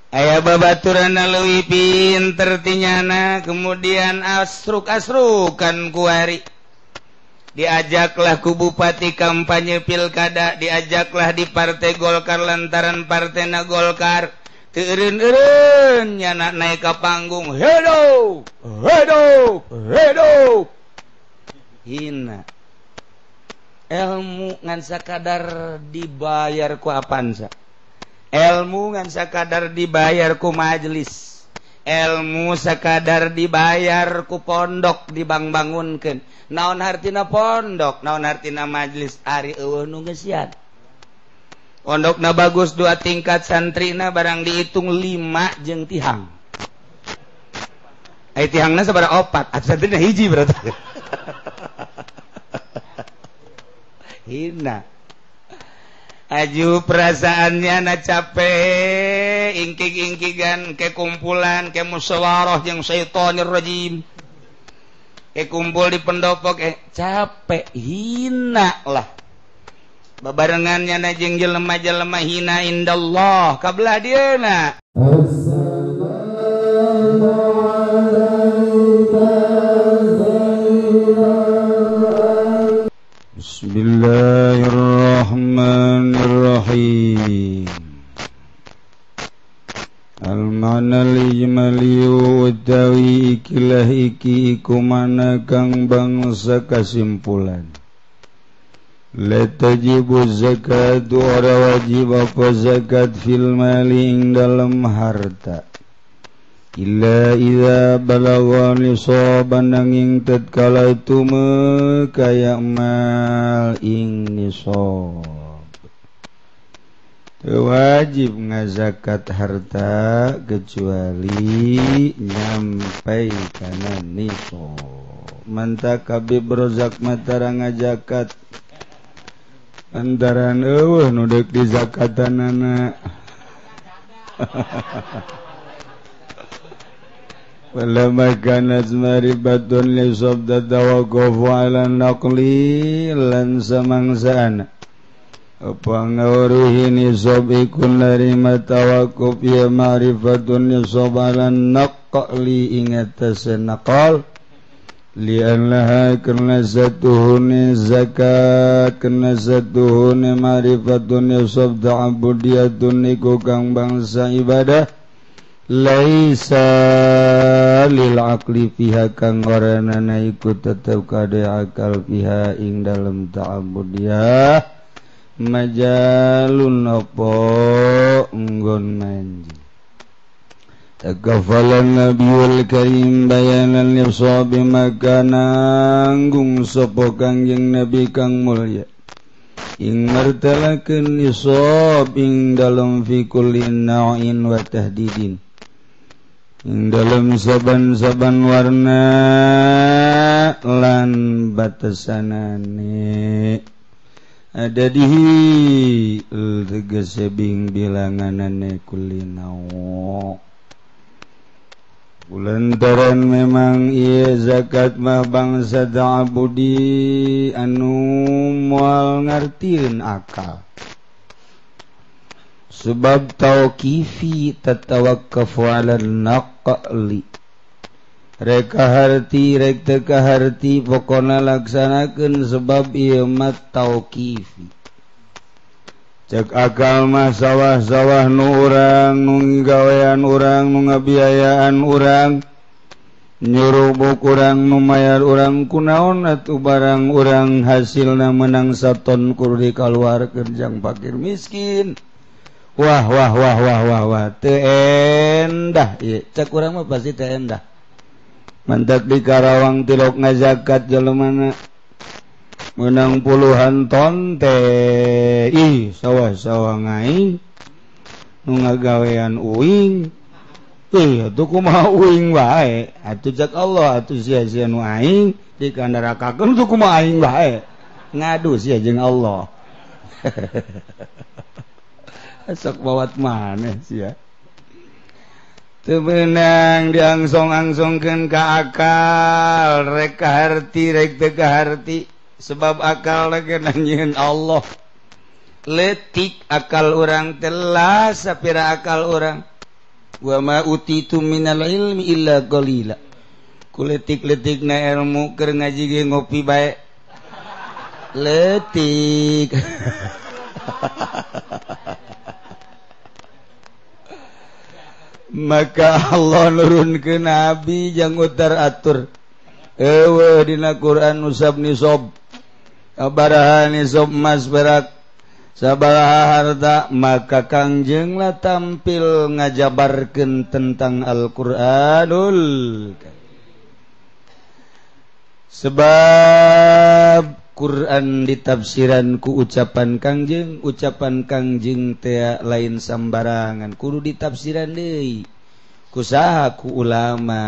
aya babaturan leuwih pinter tinyana kemudian asruk-asrukan kuari diajaklah ku bupati kampanye pilkada diajaklah di partai Golkar lantaran partena Golkar teureun-eureun nyana naik ka panggung hedo hina ilmu ngan sakadar dibayar ku apansa ilmu ngan sakadar dibayar ku majelis ilmu sakadar dibayar ku pondok dibang-bangunkeun naon hartina pondok naon hartina majelis ari eueuh nu geus sian pondokna bagus 2 tingkat santrina barang dihitung 5 jeung tihang ai tihangna sabaraha 4 atuh santrina hiji berarti hina aju perasaannya na capek ingkig-ingkigan ke kumpulan ke musyawarah yang syaitonir rajim ke kumpul di pendopo capek hina lah babarengannya na jeung jelema-jelema hina indallah kabelah dieuna Bismillahirrahmanirrahim. Al-ma'na al-ijmali wa tawi ikilah iki kumana kang bangsa kesimpulan. La tajibu zakat ora wajib apa zakat fil mali ing dalam harta. Illa idza balagha nisaban nanging tatkala tumekaya mal ing nisab teu wajib ngazakat harta kecuali nyampai kana nisab manta kabeh brozak matara ngazakat antaran eueuh nu deuk dizakatanana Falamma kanat maribatun li sabda tawaqqafu ala naqli lan samangsana apa ngawruhi nisab ikun larima tawaqquf ya ma'rifatun nisab ala naqli ingatase naqal li'annaha karna satuhuni zakat karna satuhuni ma'rifatun nisab ta'abudiyatun iku kang bangsa ibadah laisa lil aqli fiha kang oranana iku tetep kade akal fiha ing dalem ta'abudiyah majalun apa nggon manji takafalan nabiyul karim bayanan lisabi maka nanggung sapa kangjeng nabi kang mulya ing martalakeun nisab ing dalem fi kulli nau'in wa tahdidin ing dalam saban-saban warna lan batasanane ada dihi tegese bing bilanganane kulinaw kulantaran memang ieu zakat mah bangsa ta'abudi anu moal ngartieun akal sebab tauqifi tatawakkafu 'ala naqli reka harti rek teka harti pokona laksanakeun sebab ieu mah tauqifi cek akal mah sawah-sawah nu urang nu gawean urang nu ngabiayaan urang nyurubuk urang nu mayar urang kunaon atuh barang urang hasilna menang saton kudu dikaluarkeun jang fakir miskin wah teu endah ieu cek urang mah pasti teu endah mantak di Karawang tilok ngazakat jelemana menang puluhan ton teh ih sawah-sawah ngaing nu ngagawean uing atuh kumaha uing wae atuh cek Allah atuh sia-sia nu aing dikandarakakeun tuh kumaha aing wae ngadu sia jeung Allah sok bawat maneh sia teu meunang diangsong-angsongkeun ka akal rek kaharti rek teu kaharti sebab akal lagi nanyain Allah letik akal orang telah sapira akal orang wa ma utitu minal ilmi illa qalila kuletik-letikna ilmu keur ngaji ge ngopi bae letik maka Allah nurunkeun nabi jang utar atur eueuh dina Quran nusab nisab abaraha nisab mas berak sabaraha harta maka Kangjeng lah tampil ngajabarkeun tentang Al-Qur'anul sebab Quran ditafsiran ku ucapan Kangjeng teh lain sambarangan kudu ditafsiran deui ku saha ku ulama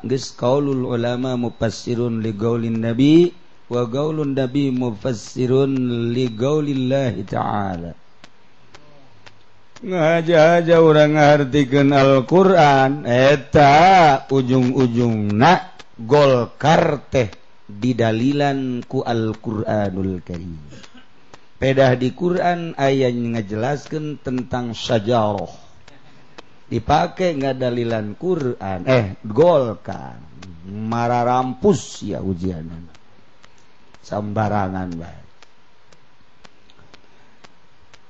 geus qaulul ulama mufassirun li qaulin nabi wa qaulun nabi mufassirun li qaulillahi ta'ala ngaja-aja urang ngartikeun Al-Qur'an eta ujung-ujungna golkar teh didalilan ku Al-Qur'anul Karim. Pedah di Quran aya ngajelaskeun tentang syajarah. Dipake ngadalilan Quran golkar. Mararampus ya ujianan. Sambarangan bae.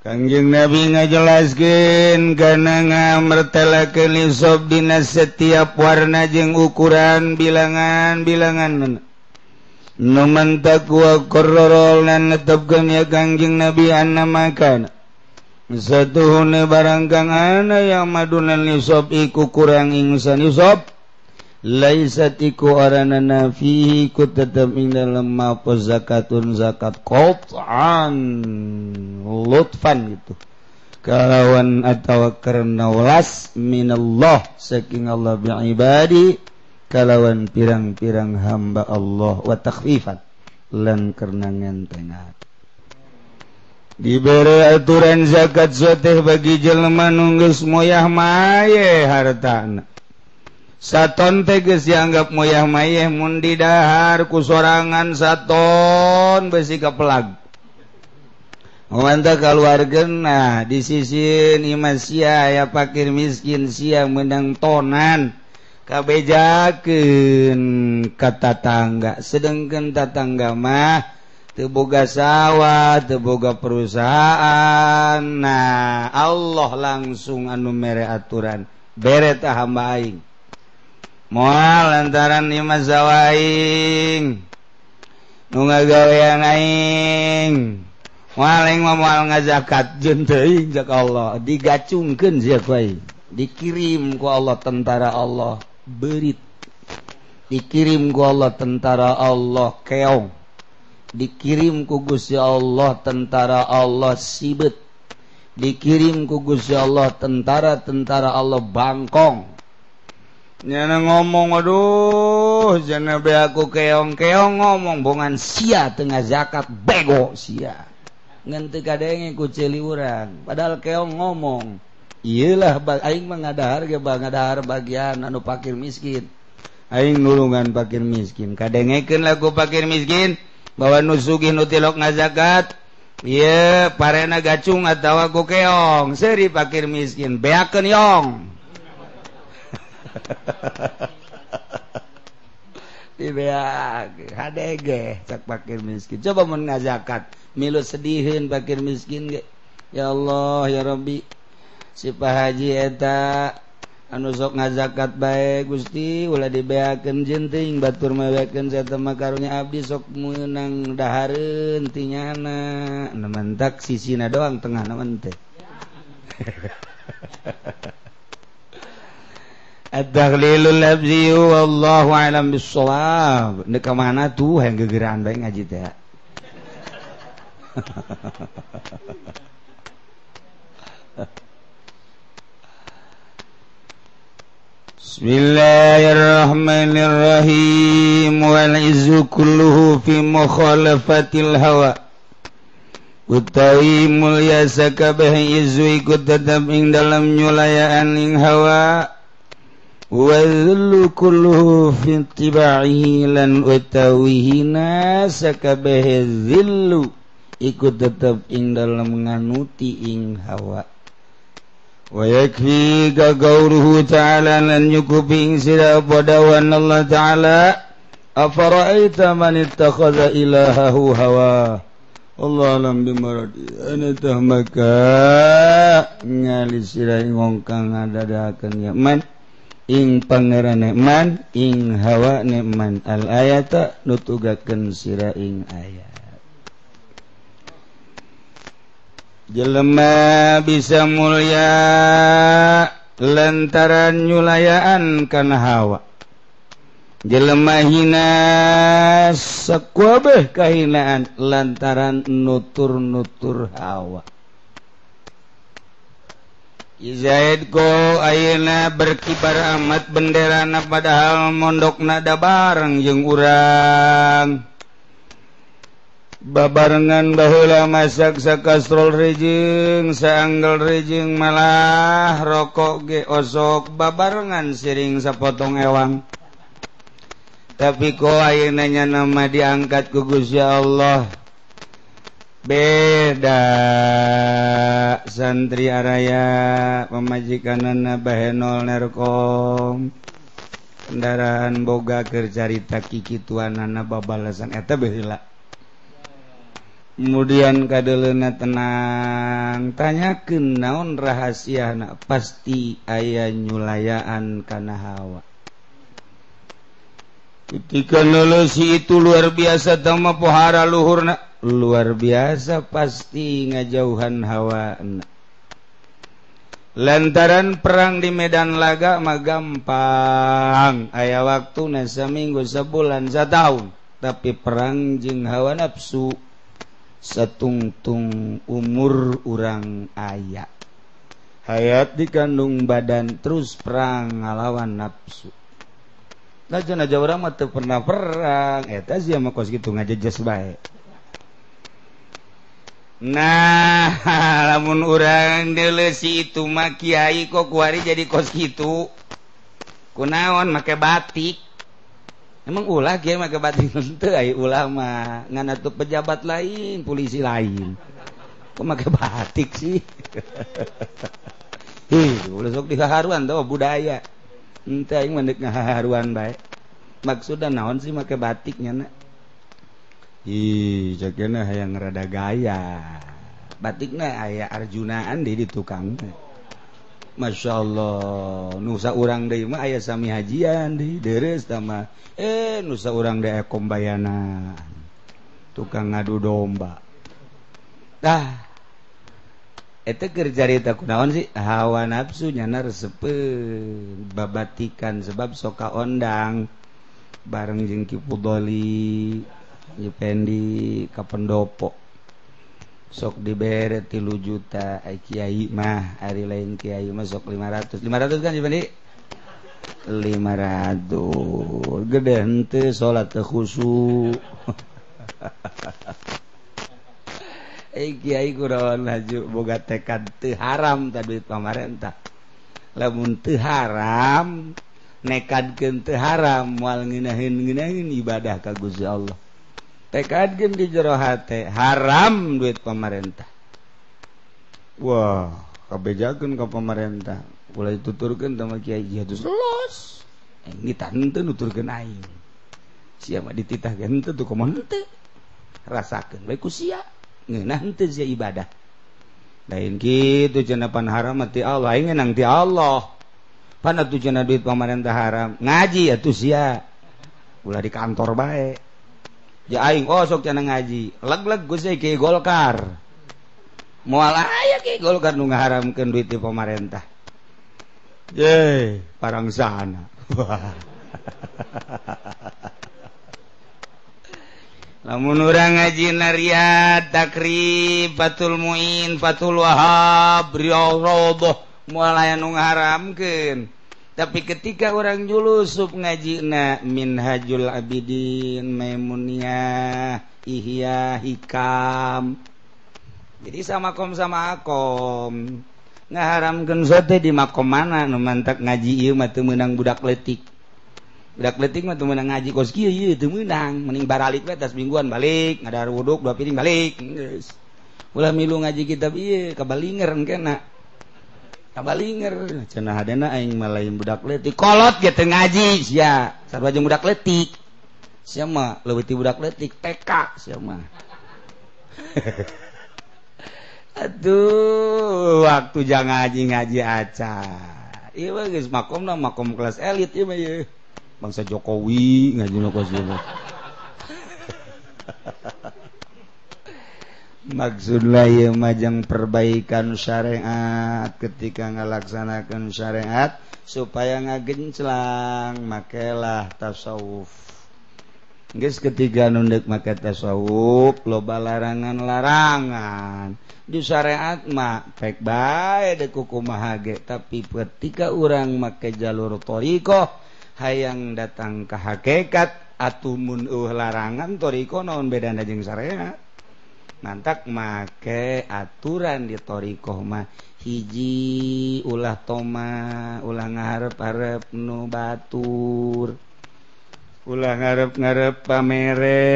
Kangjeng Nabi ngajelaskeun kana ngamertelakeun lisab dina setiap warna jeung ukuran bilangan-bilangan. Numan takwa kororol nan netepkeun ya Kangjeng Nabi anna makan satuhune barang kang ana yang madunan nisab iku kurang ingsan nisab laisat iku aranana fihi ku tetep ing dalem apa zakatun zakat qat'an lutfan gitu kalawan atawa karena welas minallah saking Allah bi ibadi kalawan pirang-pirang hamba Allah wa takhfifan lan karena ngentengan dibere aturan zakat soteh bagi jelema nu geus moyah maye hartana saton teh geus dianggap moyah maye mun didahar ku sorangan saton besi kapelag mantap kaluargeun nah disisin imah sia aya fakir miskin sia menang tonan kabejakeun ka tatangga sedengkeun tatangga mah teu boga sawah teu boga perusahaan nah Allah langsung anu mere aturan bere tah hamba aing moal lantaran imah sawah aing nu ngagawean aing moal aing moal ngazakat jeung teuing jak Allah digacungkeun sia ku aing dikirim ku Allah tentara Allah berit dikirim ku Allah tentara Allah keong dikirim ku Gusti Allah tentara Allah sibet dikirim ku Gusti Allah tentara-tentara Allah bangkong nyana ngomong aduh jana be aku keong-keong ngomong bongan sia tengah zakat bego sia ngan teu kadenge ku ceuli urang padahal keong ngomong iyalah aing mah ngadahar ge ngadahar bagian anu fakir miskin aing nulungan fakir miskin kadengekeun lagu fakir miskin bahwa nu sugih nu tilok ngazakat ieu parena gacung atawa ku keong seuri fakir miskin beakeun yong dibeak hadege cak fakir miskin coba mun ngazakat milu sediheun fakir miskin ge ya Allah ya Rabbi si Pak Haji eta anu sok ngazakat bae Gusti ulah dibeakeun jeung teuing batur mewekeun saya teh karunya abdi sok meunang dahareun ti nyana nementak sisina doang tengahna mah teh at-taghlilul labzi wallahu a'lam bissawab neuk ka mana tuh hayang gegeuraan bae ngaji teh Bismillahirrahmanirrahim wal izzu kulluhu fi mukhalafatil hawa utawi mulya sakabeh izzu ikut tetap ing dalam nyulayaan ing hawa wa dhullu kulluhu fi ittiba'ihi lan utawi hina sakabeh dhillu ikut tetap ing dalam nganuti ing hawa wa yakfi gauruhu ta'ala lan nyukuping sira padawan Allah ta'ala afara'aita man ittakhadha ilahahu hawa Allah alam bimaradi ana tah maka ngali sira ngongkang ngadadakeun ya man ing pangerane man ing hawa ne man al ayata nutugakeun sira ing ayat jelema bisa mulia lantaran nyulayaan kana hawa jelema hina sakuabeh kahinaan lantaran nutur-nutur hawa Izaid ko ayeuna berkibar amat benderana padahal mondokna da bareng jeung urang babarengan baheula masak sakastrol rejeng saanggal rejeng malah rokok ge osok babarengan siring sapotong ewang tapi ko ayeuna nya nama diangkat ku Gusti Allah beda santri araya pamajikanana bahenol nerkom kendaraan boga keur carita kikituanana babalasan eta baheula kemudian kadeleuna tenang tanyakeun naon rahasiana pasti aya nyulayaan kana hawa ketika leuleus itu luar biasa tama pohara luhurna luar biasa pasti ngajauhan hawana lantaran perang di medan laga mah gampang aya waktuna saminggu sabulan satahun tapi perang jeung hawa nafsu satungtung umur urang aya hayat dikandung badan terus perang ngalawan nafsu lajan aja urang mah teu pernah perang eta sia mah kos kitu ngajejes bae nah lamun urang deuleusi itu mah kiai kok kuari jadi kos kitu kunaon make batik emang ulah kiai make batik teu aya ulah mah ngan atuh pejabat lain polisi lain kok make batik sih ulah sok dihaharuan teh budaya henteu aing mah deuk ngahaharuan bae maksudna naon sih make batik nya na jagana hayang rada gaya batikna aya arjunaan di tukang Masya Allah nusa urang deui mah aya sami hajian deui deres tama nusa urang deui aya kombayanan tukang ngadu domba tah eta keur carita kunaon sih hawa nafsu nyana reseupeun babatikan sebab sok kaondang bareng jeung Ki Fudoli Yependi ka pendopo sok dibere 3 juta ai kiai mah ari lain kiai mah sok 500 kan Yependi 500 gede henteu salat teu khusyuk kiai kunaon haju boga tekad teu haram tah duit pamarentah lamun teu haram nekadkeun teu haram moal ngeunaheun ibadah ka Gusti Allah tekadkeun di jero hate haram duit pamarentah wah kabejakeun ka pamarentah ulah dituturkeun tama kiai jihadus los ngita henteu nuturkeun aing sia mah dititah ge henteu tuh kumaha henteu rasakeun bae ku sia ngeunah henteu sia ibadah lain kitu cenah pan haram ti Allah aing nang ti Allah pan atuh cenah duit pamarentah haram ngaji atuh sia ulah di kantor bae ya aing sok cenah ngaji leg-leg Gusti Ki Golkar moal aya Ki Golkar nu ngaharamkeun duit ti pamarentah parang sana lamun urang ngaji Riyad Takrib Fathul Muin Fathul Wahhab Riyadhah moal aya nu ngaharamkeun tapi ketika orang julusup ngajina Minhajul Abidin Maimuniyah Ihya Hikam jadi sama akom ngaharamkeun sote di makom mana nu mantak ngaji ieu mah teu meunang budak leutik mah teu meunang ngaji kos kieu ieu teu meunang mending baralik we tas mingguan balik ngadar wuduk 2 piring balik geus ulah milu ngaji kitab ieu kabalinger engkena kabalinger cenah hadena aing mah lain budak leutik kolot ge teu ngaji sia sarua jeung budak leutik sia mah leuwih ti budak leutik TK sia mah aduh waktu jang ngaji acan ieu mah geus makomna makom kelas elit ieu mah ieu bangsa Jokowi ngajina ka sieu maksudna ieu mah jeung perbaikan syariat ketika ngalaksanakeun syariat supaya ngagenclang makelah tasawuf geus ketiga nu deuk make tasawuf loba larangan-larangan di syariat mah pek bae deuk kumaha ge tapi ketika urang make jalur thariqah hayang datang ka hakikat atuh mun larangan thariqah naon bedana jeung syariat mantak make aturan di thariqah mah hiji ulah toma ulah ngarep-arep nu batur ulah ngarep-ngarep pamere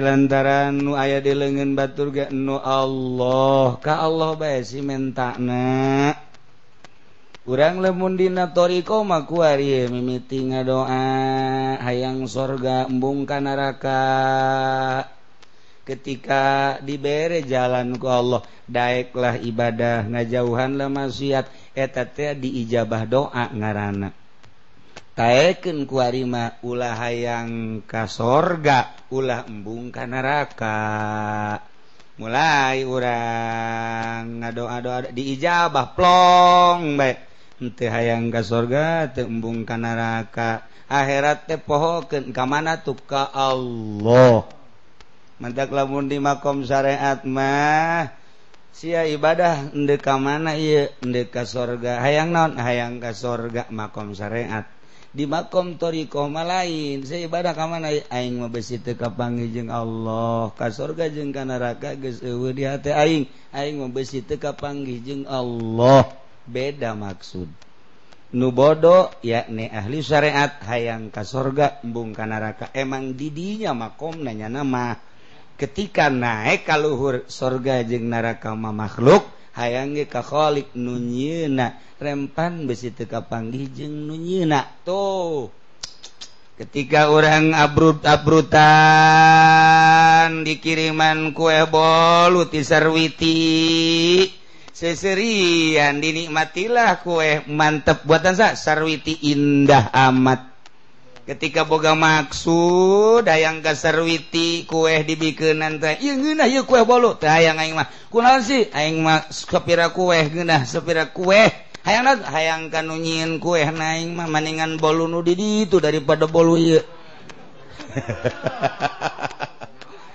lantaran nu aya di leungeun batur ge nu Allah ka Allah bae si mentana urang lamun dina thariqah mah kuari mimiti ngadoa hayang sorga embung ka neraka ketika dibere jalan ku Allah daeklah ibadah ngajauhanlah maksiat eta teh diijabah doa ngaranna taekeun ku ari mah ulah hayang ka sorga ulah embung ka neraka mulai urang ngadoa-doa diijabah plong bae henteu hayang ka sorga teu embung ka neraka akhirat teh pohokeun ka mana tuh ka Allah mantak lamun di makom syariat mah sia ibadah endeu ka mana ieu endeu ka sorga hayang naon hayang ka sorga makom syariat di makom thariqah mah lain sia ibadah ka mana aing mah besi teu kapanggih jeung Allah ka sorga jeung ka neraka geus eueuh di hate aing mah besi teu kapanggih jeung Allah beda maksud nu bodoh yakni ahli syariat hayang ka sorga embung ka neraka emang di dinya makomna nyana mah ketika naik ka luhur sorga jeung neraka mah makhluk hayang ge ka khaliq nu nyieuna rempan besi teu kapanggih jeung nu nyieuna tuh ketika urang abrut-abrutan dikiriman kue bolu ti Sarwiti seserian dinikmatilah kue mantep buatan Sarwiti indah amat ketika boga maksud hayang ka Sarwiti kue dibikeunan teh ieu ngeunah ieu kue bolu teh hayang aing mah kunaon sih aing mah sapira kue ngeunah sapira kue hayang ka nu nyieun kue aing mah maningan bolu nu di ditu daripada bolu ieu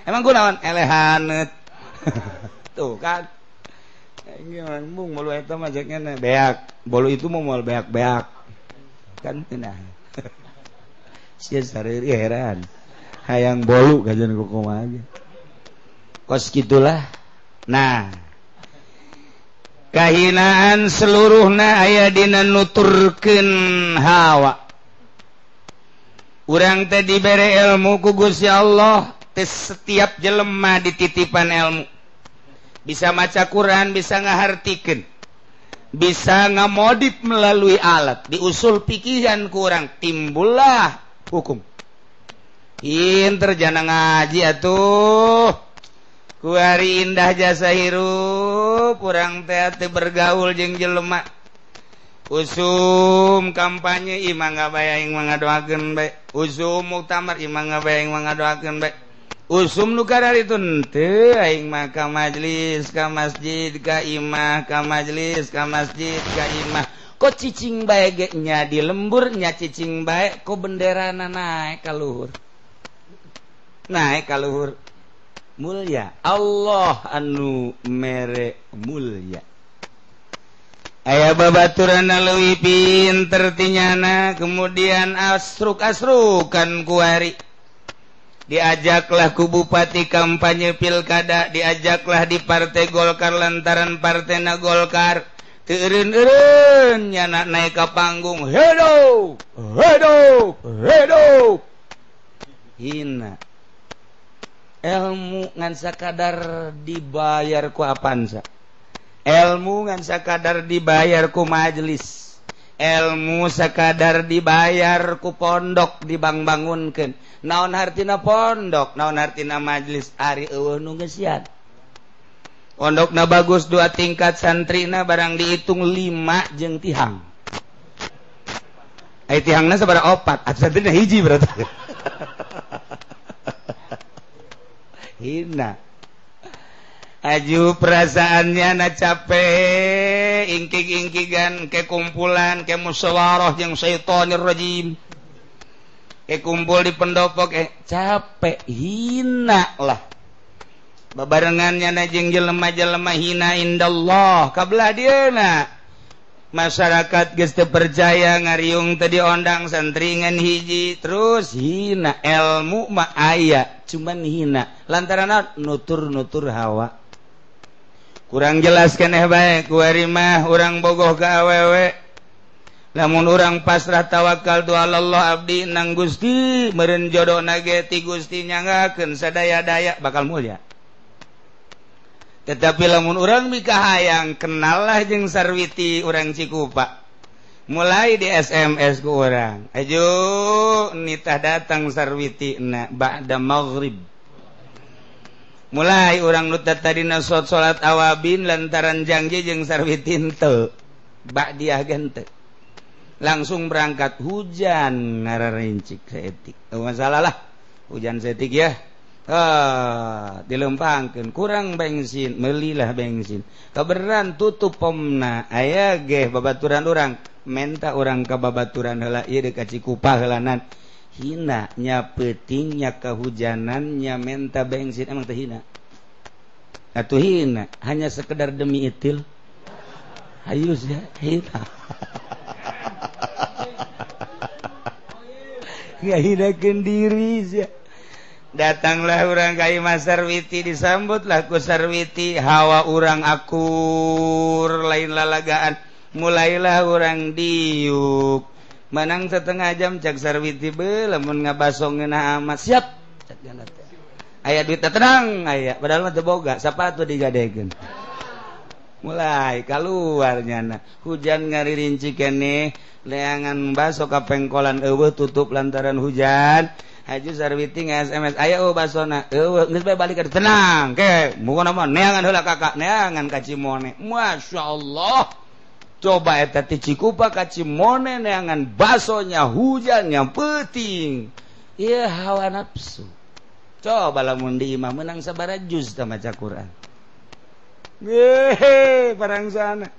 emang kunaon elehaneut tuh kan aing mung bolu eta mah jeung beak bolu itu mau moal beak-beak kan cenah sia sareureut heran hayang bolu kajian kumaha aja kos gitulah nah kahinaan seluruhna aya dina nuturkeun hawa urang teh dibere ilmu ku Gusti Allah teh setiap jelema dititipan ilmu bisa maca Quran bisa ngahartikeun bisa ngamodif melalui alat di usul pikihan kurang timbullah hukum pinter jana ngaji atuh ku hari indah jasa hirup urang teh teu bergaul jeung jelema usum kampanye imah ngabaya aing ngadoakeun bae usum muktamar imah ngabaya aing ngadoakeun bae usum nu karari teu teu aing mah ka majelis ka masjid ka imah ka majelis ka masjid ka imah kok cicing bae ge nya di lembur nya cicing bae kok benderana naik ka luhur mulya Allah anu mere mulya aya babaturan leuwih pinter tinyana kemudian asruk-asrukan kuari diajaklah ku bupati kampanye pilkada diajaklah di partai Golkar lantaran partena Golkar teureun-eureun nyana naik ka panggung hidup hina ilmu ngan sakadar dibayar ku apansa ilmu ngan sakadar dibayar ku majelis, ilmu sakadar dibayar ku pondok dibang-bangunkeun. Naon hartina pondok, naon hartina majelis, ari eueuh nu geus sian. Pondokna bagus 2 tingkat, santrina barang dihitung 5 jeung tihang. Ai tihangna sabaraha 4, santrina hiji berarti. Hina. Aju perasaannya na capek, ingkig-ingkigan ke kumpulan, ke musyawarah yang syaitonir rajim, ke kumpul di pendopo, capek, hina lah. Babarengannya na jeung jelema-jelema hina indallah, kabelah dieuna. Masyarakat geus teu percaya ngariung teu diondang santringan hiji, terus hina, ilmu mah aya, cuman hina. Lantaran nutur-nutur hawa. Kurang jelas keneh bae kuari mah urang bogoh ka awewe. Lamun urang pasrah tawakal tu Allah abdi nang Gusti, meureun jodohna ge ti Gusti nyanggakeun sadaya-daya bakal mulya. Tetapi lamun urang mikahayang kenallah jeung sarwiti urang Cikupa. Mulai di SMS ku urang. Ajo nitah datang sarwitina ba'da maghrib. Mulai orang nutat tadina salat awabin lantaran janji jeung sarwitin teu ba'diah gente langsung berangkat hujan ngararincik saeutik masalah lah hujan saeutik ya dilempangkeun kurang bensin meuli lah bensin kabeneran tutup pomna aya ge babaturan urang menta urang ka babaturan heula ieu deuk ka Cikupa heulanan hina nya peuting nya kehujanannya menta bensin emang teh hina atuh hina hanya sekedar demi itil hayus ya hina ngahinakeun diri ya. Datanglah urang ka Imah Sarwiti disambutlah ku Sarwiti hawa urang akur lain lalagaan mulailah urang diuk manang setengah jam cak Sarwiti be lamun ngabasongeun amat siap cak jana teh aya duit tenang aya padahal mah teu boga sapatu digadegeun mulai kaluar nyana hujan ngaririnci keneh leangan baso ka pengkolan eueuh tutup lantaran hujan Haji Sarwiti nge-SMS aya basona eueuh geus bae balik ka tenang ke mungkin mah neangan heula kakak neangan ka Cimone masyaallah. Coba eta ti Cikupa ka Cimone neangan basonya hujan yang penting. Ieu hawa nafsu. Coba lamun di imah menang sabaraha juz ta maca Quran. Parang sana.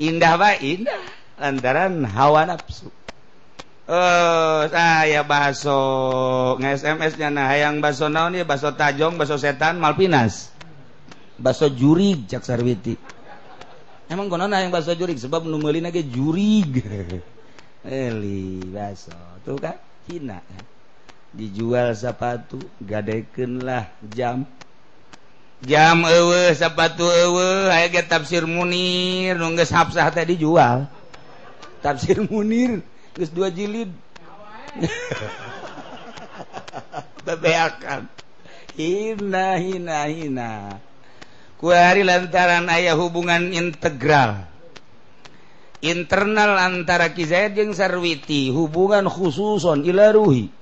Indah bae indah lantaran hawa nafsu. Saya baso nge-SMS-nya nah hayang baso naon ieu baso tajong, baso setan, malpinas. Baso jurig cak Sarwiti. Emang konon hayang baso jurig sebab nu meulina ge jurig. Eli baso. Tuh kan hina. Dijual sepatu gadekeun lah jam. Jam eueuh sepatu eueuh aya ge tafsir Munir nu geus hafsah teh dijual. Tafsir Munir geus 2 jilid. Bebeakan. Hina. Kuari lantaran aya hubungan integral. Internal antara Ki Zaid jeung Sarwiti, hubungan khususon ila ruhi.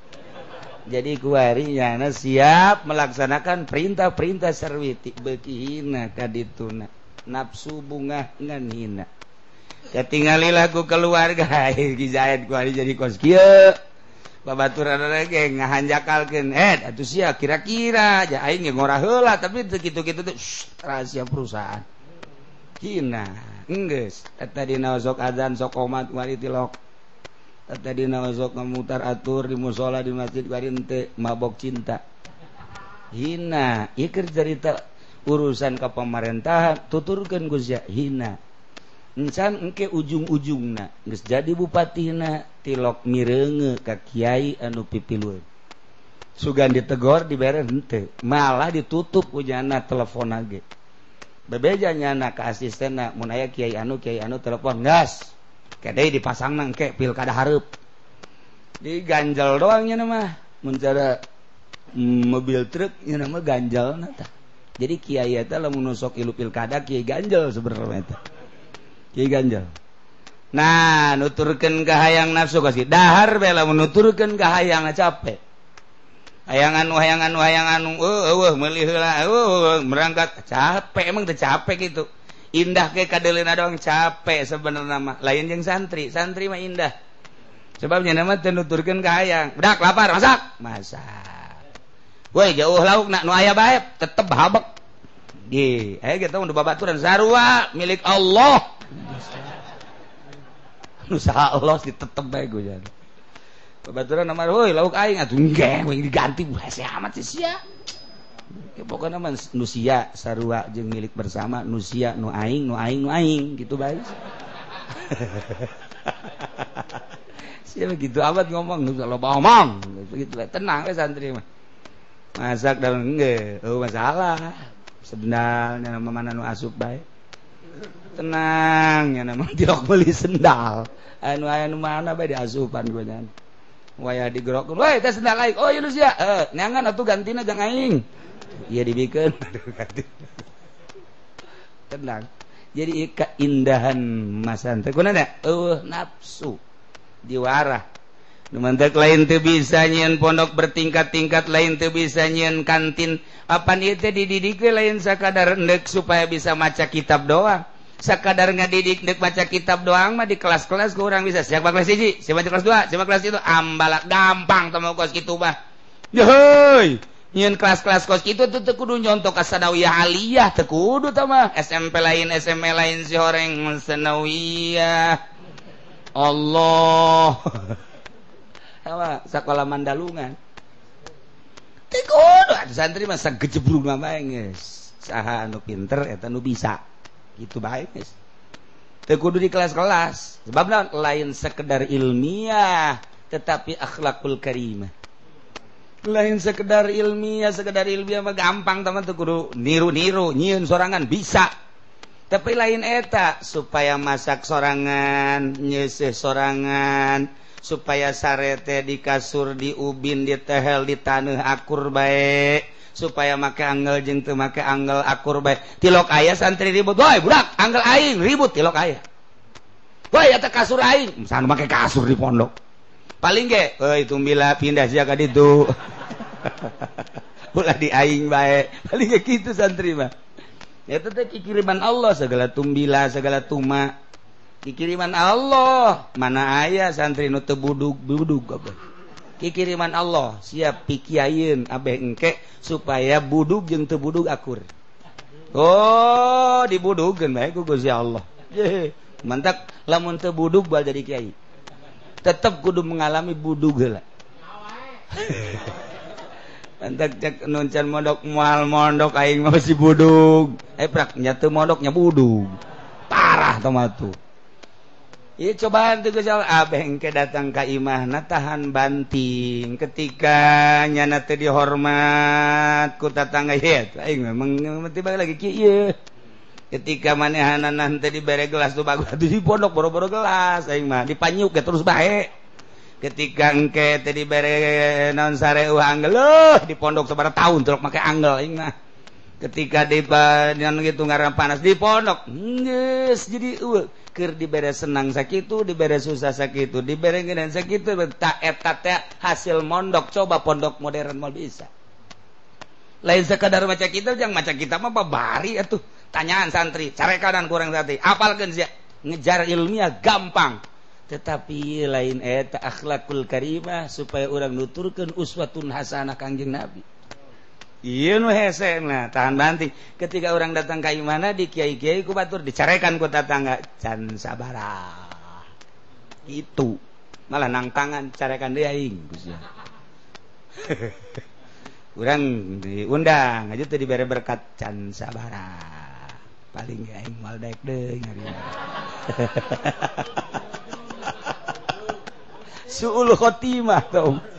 Jadi kuari nyana siap melaksanakan perintah-perintah Sarwiti beuki hina kadituna. Nafsu bunga ngan hina. Katingalilah ku keluarga Ki Zaid kuari jadi kos kieu. Babaturan ge ngahanjakalkeun atuh sia kira-kira ja aing ge ngora heula tapi teu kitu-kitu teh rahasia perusahaan. Hina enggeus eta dina sok azan sok qomat kuari tilok. Eta dina sok ngamutar atur di mushola di masjid kuari henteu mabok cinta. Hina ieu keur carita urusan ka pamerintahan tuturkeun ku sia hina. Encan engke ujung-ujungna geus jadi bupatina tilok mireunge ka kiai anu pipilueun. Sugan ditegor dibere henteu, malah ditutup ujana telepon ge. Bebeja nyana ka asistenna mun aya kiai anu telepon gas. Kadai dipasangna engke pilkada hareup. Diganjel doang nya mah. Mun cara mobil truk nya mah ganjalna tah. Jadi kiai eta lamun nusok ilu pilkada kiai ganjel sebenarnya eta. Kiai ganjel. Nah, nuturkeun ka hayang nafsu kasih dahar bae lamun nuturkeun ka hayang capek. Hayang anu meuli heula berangkat capek emang teu capek gitu. Indah ke kadeleuna doang capek sebenarnya mah. Lain jeung santri mah indah. Sebabnya nama teu nuturkeun ka hayang. Budak lapar masak. Woi jauh lauk nak nu aya bae tetep habek. Ge, aya kita udah babaturan sarua milik Allah. Nu saha Allah ditetep bae gue jan. Babaturan nama woi lauk aing atuh engke we diganti hese amat sih sia. Ya pokona mah nu sia sarua jeung milik bersama, nu sia nu aing gitu bae. Sia begitu amat ngomong nu loba omong. Begitu tenang we santri mah. Masak dalam enggak, masalah. Sebenarnya nama mana nu asup baik. Tenang, ya nama tidak beli sendal. Anu aya nu mana bae diasupan gue nyan. Waya digerokkeun, "Woi, teh sendal aing." "Oh, ieu nu sia." Neangan atuh gantina jeung aing. Ieu dibikeun. Tenang. Jadi keindahan masan teh kunaon nafsu diwarah. Numantek lain teu bisa nyieun pondok bertingkat-tingkat, lain teu bisa nyieun kantin. Apan ieu teh dididik lain sakadar endek supaya bisa maca kitab doang. Sakadar ngadidik endek maca kitab doang mah di kelas-kelas ku urang bisa. Siapa kelas 1? Siapa kelas 2? Siapa kelas itu? Ambalak gampang teh kos kitu mah. Yeuy, nyieun kelas-kelas kos kitu teu kudu nyontok ka sanawiyah aliyah teu kudu tah mah. SMP lain, SMA lain si horeng sanawiyah. Allah. Apa sekolah Mandalungan teu kudu santri mah sagejebrug mah bae geus saha anu pinter eta nu bisa gitu bae geus teu kudu di kelas-kelas sebab naon lain sekedar ilmiah tetapi akhlakul karimah lain sekedar ilmiah mah gampang teman teu kudu niru-niru nyieun sorangan bisa tapi lain eta supaya masak sorangan nyeuseh sorangan supaya sarete di kasur di ubin di tehel di taneuh akur bae supaya make anggel jeung teu make anggel akur bae tilok aya santri ribut woi budak anggel aing ribut tilok aya woi eta kasur aing misalnya make kasur di pondok paling ge euy tumbila pindah sia ka ditu ulah di aing bae paling ge kitu santri mah eta teh kiriman Allah segala tumbila segala tuma kiriman Allah mana aya santri nu teu budug apa kiriman Allah siap pikiayeun abeh engke supaya budug jeung teu budug akur oh dibudugkeun bae ku Gusti Allah mantap lamun teu budug bae jadi kiai tetep kudu mengalami budug heula mantap cek nuncan mondok moal mondok aing mah masih budug prak nya teu mondok nya budug parah tah tuh. Iya cobaan tuh Gusti Allah abeh engke datang ka imahna tahan banting ketika nyana teh dihormat ku tatangga ieu aing memang tiba lagi kieu ketika manehanana teh dibere gelas tuh bagus di pondok boro-boro gelas aing mah dipanyuk ge terus bae ketika engke teh dibere naon sareuh anggel di pondok sabaraha taun terus make anggel aing mah ketika di dengan gitu ngaran panas di pondok geus jadi keur dibere senang sakitu dibere susah sakitu dibere ngeunan sakitu tak eta teh hasil mondok coba pondok modern mal bisa lain sekadar maca kitab jang maca kitab mah babari atuh tanyaan santri carekan kurang santri apalkeun sia ngejar ilmiah gampang tetapi lain eta akhlakul karimah supaya urang nuturkeun uswatun hasanah Kangjeng Nabi. Iya nu hese nah tahan banting ketika orang datang ka imana di kiai-kiai ku batur dicarekan ku tatangga can sabaraha itu malah nang tangan carekan deui aing Gusti urang diundang aja teh dibere berkat can sabaraha paling aing moal daek deui ngari suul khotimah tong.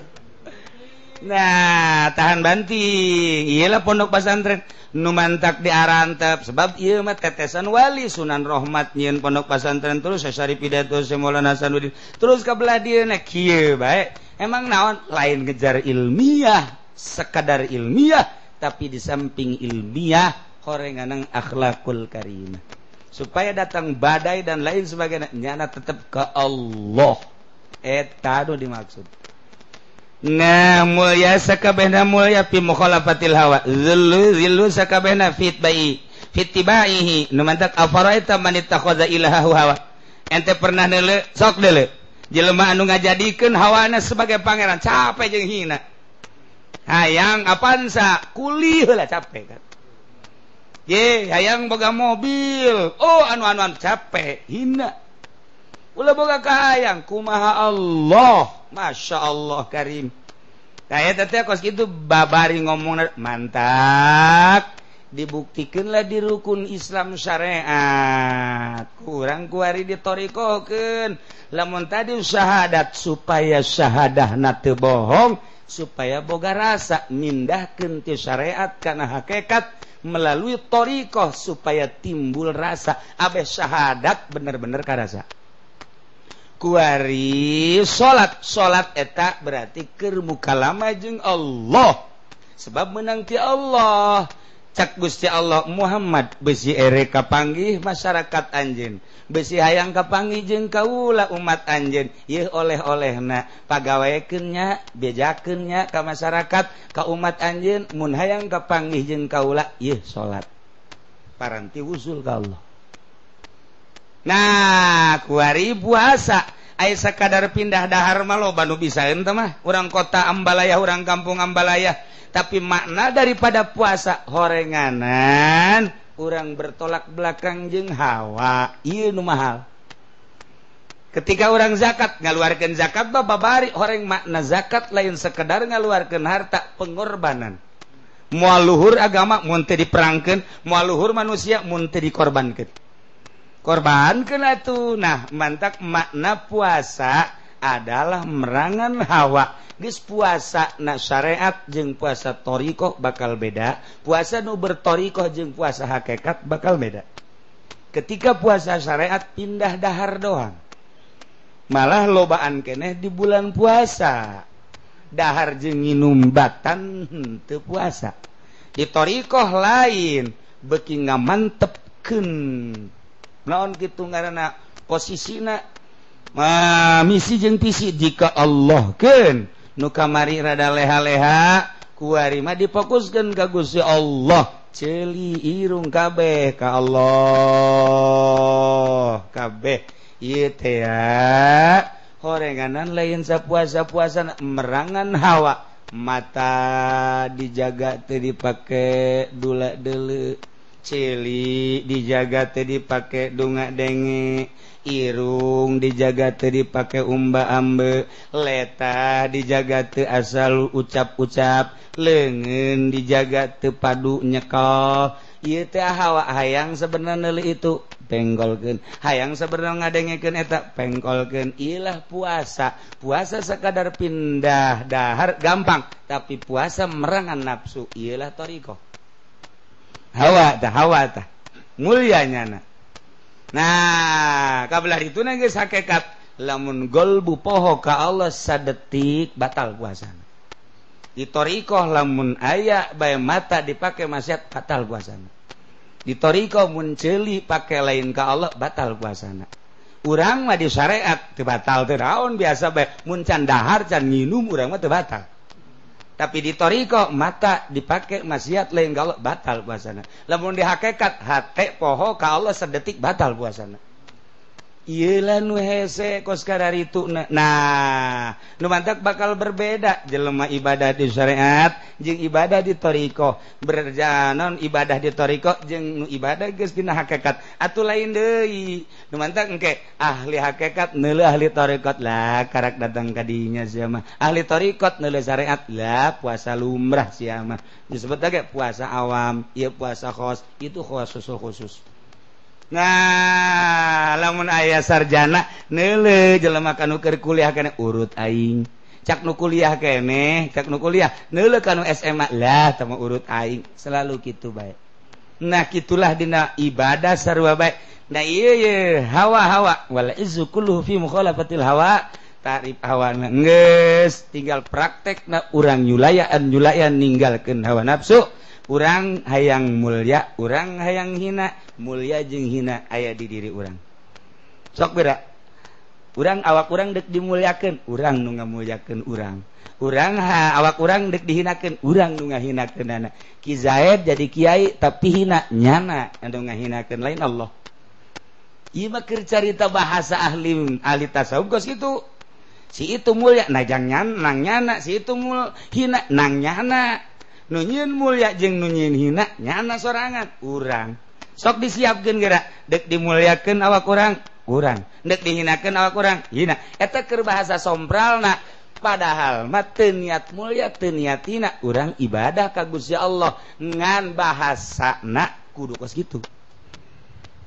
Nah tahan banting iyalah pondok pesantren nu mantak diarantep sebab ieu mah tetesan wali Sunan Rohmat nyieun pondok pesantren terus Syarif Pidato Maulana Hasanuddin terus ka belah dieuna kieu bae emang naon lain ngejar ilmiah sekadar ilmiah tapi di samping ilmiah horenganang akhlakul karimah. Supaya datang badai dan lain sebagainya nyana tetap ke Allah. Eta nu dimaksud. Nah mulia sakabehna mulia fi mukhalafatil hawa. Zillu sakabehna fitibaihi nu mantak afaraita man ittakhadha ilahahu hawa. Ente pernah deuleu sok deuleu jelema anu ngajadikeun hawana sebagai pangeran capek jeung hina. Hayang apaan sa kuli heula capek kan. Ye hayang boga mobil. Oh anu capek hina. Ulah boga kahayang kumaha Allah. Masya Allah karim. Nah eta teh kos kitu babari ngomong mantap. Dibuktikanlah di rukun Islam syariat. Kurang kuari ditorikokeun. Lamun tadi syahadat supaya syahadahna teu bohong, supaya boga rasa mindahkeun ti syariat kana hakikat melalui torikoh supaya timbul rasa abeh syahadat bener-bener karasa. Kuari salat eta berarti keur mukalama jeung Allah. Sebab menang ti Allah. Cak Gusti Allah Muhammad besi ere kapanggih masyarakat anjeun, besi hayang kapanggih jeung kaula umat anjeun, ieu oleh-olehna pagawekeun nya, bejakeun nya ka masyarakat, ka umat anjeun mun hayang kapanggih jeung kaula ieu salat. Paranti usul ka Allah. Nah, kuari puasa aya sakadar pindah dahar mah loba nu bisaeun teh mah, urang kota Ambalaya, urang kampung Ambalaya. Tapi makna daripada puasa horenganan urang bertolak belakang jeung hawa ieu nu mahal. Ketika urang zakat ngaluarkeun zakat babari horeng makna zakat lain sekedar ngaluarkeun harta pengorbanan. Moal luhur agama mun teu diperangkeun, moal luhur manusia mun teu dikorbankeun. Korbankeun atuh. Nah, mantak makna puasa adalah merangan hawa. Geus puasa na syariat jeung puasa torikoh bakal beda. Puasa nu bertorikoh jeung puasa hakikat bakal beda. Ketika puasa syariat pindah dahar doang. Malah lobaan keneh di bulan puasa. Dahar jeung nginum batan teu puasa. Di torikoh lain beuki ngamantepkeun. Naon kitu ngaranna posisina misi jeung pisi jika Allah keun nu kamari rada leha-leha kuari mah difokuskeun ka Gusti Allah ceuli irung kabeh ka Allah kabeh ieu teh ya horenganan lain sapuasa-puasana merangan hawa mata dijaga teu dipake dula deuleu ceuli dijaga teu dipake dunga denge irung dijaga teu dipake umba ambe, leta dijaga teu asal ucap-ucap, leungeun dijaga teu padu nyekol. Ieu teh hawa hayang sabenerna neuli itu penggolkeun, hayang sabenerna ngadengekeun eta pengkolkeun. Ieulah puasa. Puasa sakadar pindah dahar gampang, tapi puasa merangan nafsu ieulah thariqah. Hawa tah mulyanyana. Nah, kabelah itu geus hakikat lamun golbu poho ka Allah sadetik batal puasana. Di thariqah lamun aya bae mata dipake maksiat batal puasana. Di thariqah mun ceuli pake lain ka Allah batal puasana. Urang mah di syariat teu batal teu naon biasa bae mun can dahar can nginum urang mah teu batal. Tapi di thariqah mata dipake maksiat lain ka Allah batal puasana. Lamun di hakikat hate poho ka Allah sadetik batal puasana. Ieu lah nu hese kos kadarituna. Nah, nu mantak bakal berbeda jelema ibadah di syariat jeung ibadah di thariqah. Berjalan ibadah di thariqah jeung nu ibadah geus dina hakikat. Atuh lain deui. Nu mantak engke ahli hakikat neuleuh ahli thariqat lah karak datang ka dinya sia mah. Ahli thariqat neuleuh syariat lah puasa lumrah sia mah. Disebut ge puasa awam, ieu puasa khos, itu khusus. Nah, lamun aya sarjana neuleuh jelema kanu keur kuliah keneh urut aing. Cak nu kuliah keneh, cak nu kuliah neuleuh kanu SMA lah tah urut aing. Selalu kitu bae. Nah, kitulah dina ibadah sarua bae. Nah, ieu hawa-hawa wal izzu kulluhu fi mukhalafatil hawa. tarif hawana geus tinggal praktekna urang nyulayan ninggalkeun hawa nafsu. Urang hayang mulya, urang hayang hina. Mulya jeung hina aya di diri urang. Sok beda. Urang awak urang dek dimulyakeun, urang nu ngamulyakeun urang. Urang awak urang dek dihinakeun, urang nu ngahinakeunana. Ki Zaid jadi kiai tapi hina nyana anu ngahinakeun lain Allah. Ieu mah keur carita bahasa ahli tasawuf geus kitu. Si itu mulya najang nyana, si itu hina nang nyana. Nu nyieun mulya jeung nu nyieun hina nyana sorangan urang. Sok disiapkeun geura dek dimulyakeun awak urang, urang. Dek dihinakeun awak urang, hina. Eta keur bahasa sompralna. Padahal mah teu niat mulya teu niat hina, urang ibadah ka Gusti Allah ngan bahasana kudu kos kitu.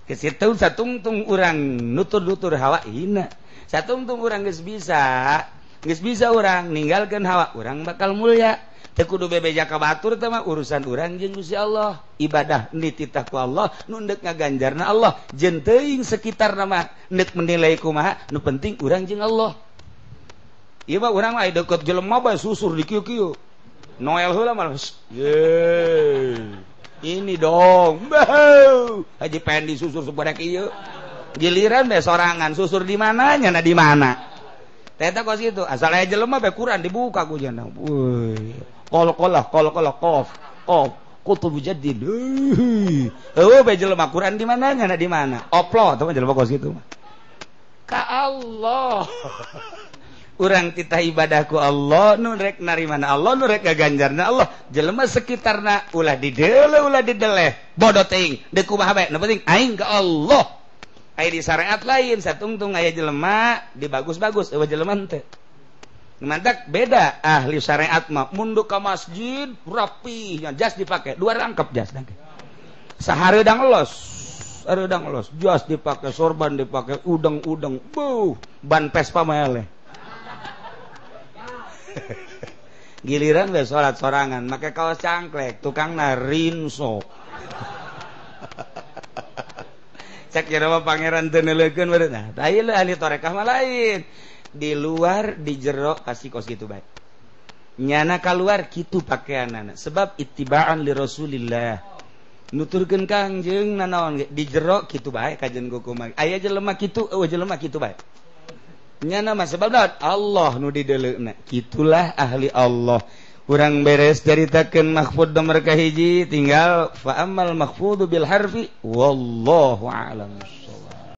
Kesitu satungtung urang nutur-nutur hawa hina. Satungtung urang geus bisa urang ninggalkeun hawa, urang bakal mulya. Teu kudu bebeja ka batur teh mah urusan urang jeung Gusti Allah. Ibadah dititah ku Allah, nu endek ngaganjarna Allah. Jeung teuing sekitarna mah endek menilai kumaha, nu penting urang jeung Allah. Ieu mah urang mah aya deukeut jelema bae susur di kieu-kieu. Noel heula mah. Ini dong. Haji pengen disusur sebudak ieu. Giliran bae sorangan susur di mana nyana di mana. Eta kos kitu, asal aya jelema bae Quran dibuka ku cenah. Qol qaf kutub jaddid. Bae jelema Quran di mana nyana di mana. Upload teh jelema kos kitu mah. Ka Allah. Urang titah ibadahku Allah, nu rek narimana Allah, nu rek gaganjarna Allah. Jelema sekitarna ulah dideleh. Bodoh teuing, deuk kumaha bae, nu penting aing ka Allah. Aya di syariat lain, satungtung aya jelema dibagus-bagus, eueuh jelema teu. Mantak beda ahli syariat mah munduk ka masjid rapi, jas dipake, 2 rangkep jas dangke. Sahareudang elos. Jas dipake, sorban dipake, udeng-udeng, ban Vespa mah eleh. Giliran we salat sorangan make kaos cangklek tukangna rinso. Cek kira mah pangeran teu neuleukeun beureut. Nah, tah ieu ahli tarekah mah lain. Di luar di jero kasih kos kitu bae. Nyana kaluar kitu pakaianana sebab ittiba'an li Rasulillah. Nuturkeun Kangjeng nanaon ge di jero kitu bae kajen kumaha. Aya jelema kitu, eueuh jelema kitu bae. Nyana mah sebab Allah nu dideleukna. Kitulah ahli Allah. Urang beres caritakeun mahfud nomor kahiji tinggal fa ammal mahfudu bil harfi wallahu a'lam.